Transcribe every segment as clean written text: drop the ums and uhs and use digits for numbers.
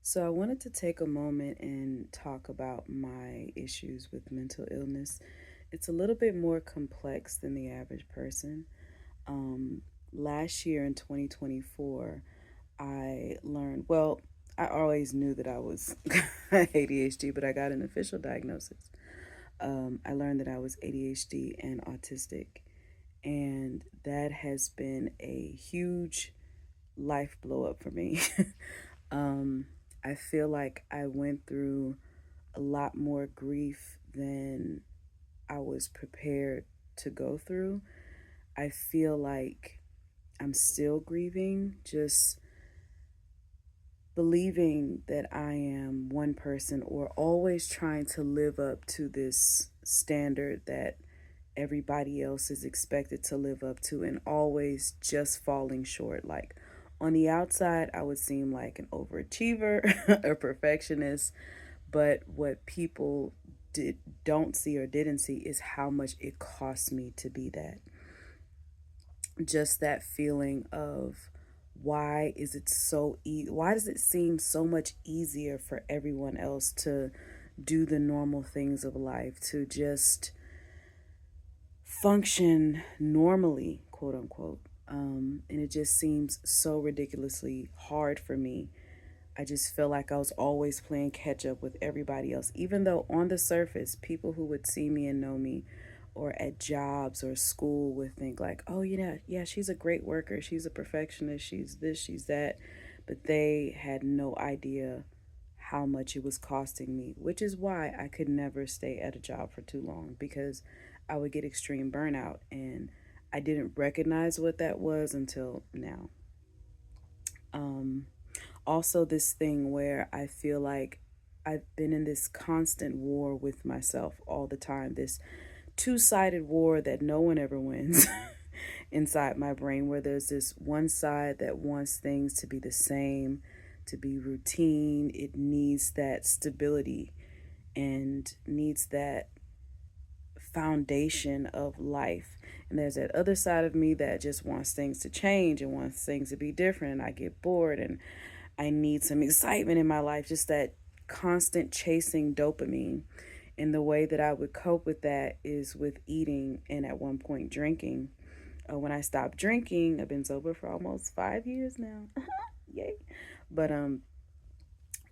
So, I wanted to take a moment and talk about my issues with mental illness. It's a little bit more complex than the average person. Um, Last year in 2024, I learned, I always knew that I was ADHD, but I got an official diagnosis. I learned that I was ADHD and autistic, and that has been a huge life blow up for me. um, I feel like I went through a lot more grief than I was prepared to go through. I feel like I'm still grieving, just believing that I am one person or always trying to live up to this standard that everybody else is expected to live up to and always just falling short. Like on the outside, I would seem like an overachiever, a perfectionist, but what people don't see or didn't see is how much it cost me to be that. Just that feeling of why does it seem so much easier for everyone else to do the normal things of life, to just function normally, quote unquote. And it just seems so ridiculously hard for me. I just feel like I was always playing catch up with everybody else, even though on the surface, people who would see me and know me or at jobs or school would think like, oh, yeah, she's a great worker. She's a perfectionist. She's this, she's that. But they had no idea how much it was costing me, which is why I could never stay at a job for too long because I would get extreme burnout. And I didn't recognize what that was until now. Um, Also, this thing where I feel like I've been in this constant war with myself all the time, this two-sided war that no one ever wins inside my brain, where there's this one side that wants things to be the same, to be routine. It needs that stability and needs that foundation of life. And there's that other side of me that just wants things to change and wants things to be different. And I get bored and I need some excitement in my life, just that constant chasing dopamine. And the way that I would cope with that is with eating and at one point drinking. When I stopped drinking, I've been sober for almost 5 years now. Yay. But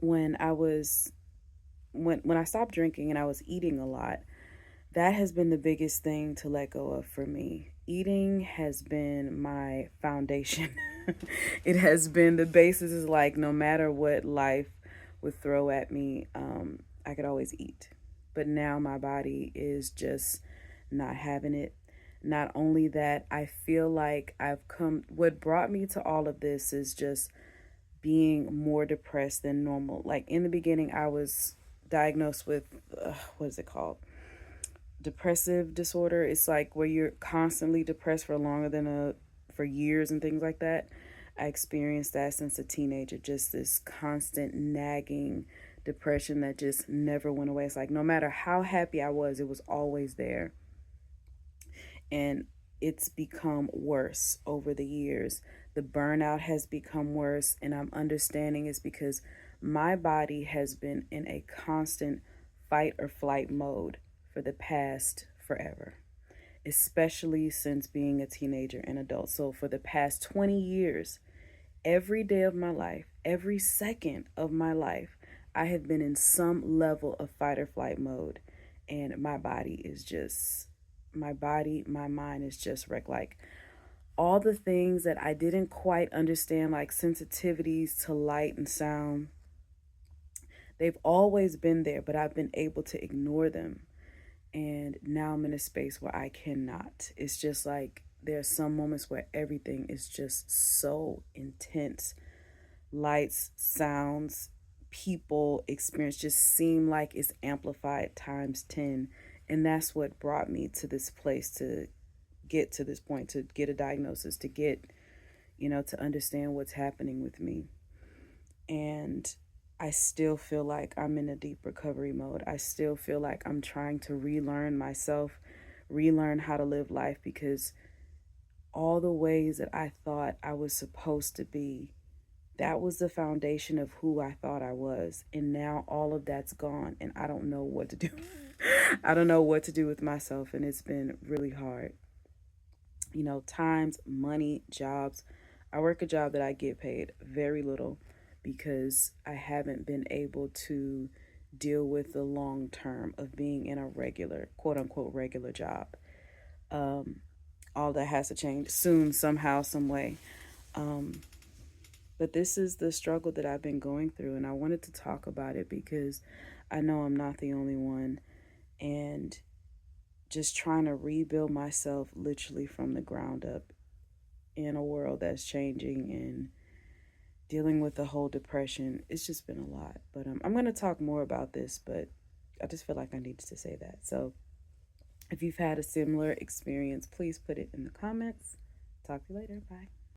when I was when I stopped drinking and I was eating a lot, that has been the biggest thing to let go of for me. Eating has been my foundation. It has been the basis, is like no matter what life would throw at me, I could always eat. But now my body is just not having it. Not only that, I feel like what brought me to all of this is just being more depressed than normal. Like in the beginning, I was diagnosed with, what is it called? Depressive disorder. It's like where you're constantly depressed for longer than for years and things like that. I experienced that since a teenager, just this constant nagging depression that just never went away. It's like no matter how happy I was, it was always there. And it's become worse over the years. The burnout has become worse, and I'm understanding it's because my body has been in a constant fight or flight mode for the past forever, especially since being a teenager and adult. So, for the past 20 years, every day of my life, every second of my life, I have been in some level of fight or flight mode. And my mind is just wrecked. Like all the things that I didn't quite understand, like sensitivities to light and sound, they've always been there, but I've been able to ignore them. And now I'm in a space where I cannot. It's just like there are some moments where everything is just so intense. Lights, sounds, people, experience just seem like it's amplified times 10. And that's what brought me to this place, to get to this point, to get a diagnosis, to get, to understand what's happening with me. And I still feel like I'm in a deep recovery mode. I still feel like I'm trying to relearn myself, relearn how to live life, because all the ways that I thought I was supposed to be That was the foundation of who I thought I was. And now all of that's gone and I don't know what to do. I don't know what to do with myself. And it's been really hard. You know, times, money, jobs. I work a job that I get paid very little because I haven't been able to deal with the long term of being in a regular, quote unquote, regular job. Um, all that has to change soon, somehow, some way. Um, but this is the struggle that I've been going through, and I wanted to talk about it because I know I'm not the only one. And just trying to rebuild myself literally from the ground up in a world that's changing and dealing with the whole depression. It's just been a lot. But I'm going to talk more about this, but I just feel like I needed to say that. So if you've had a similar experience, please put it in the comments. Talk to you later. Bye.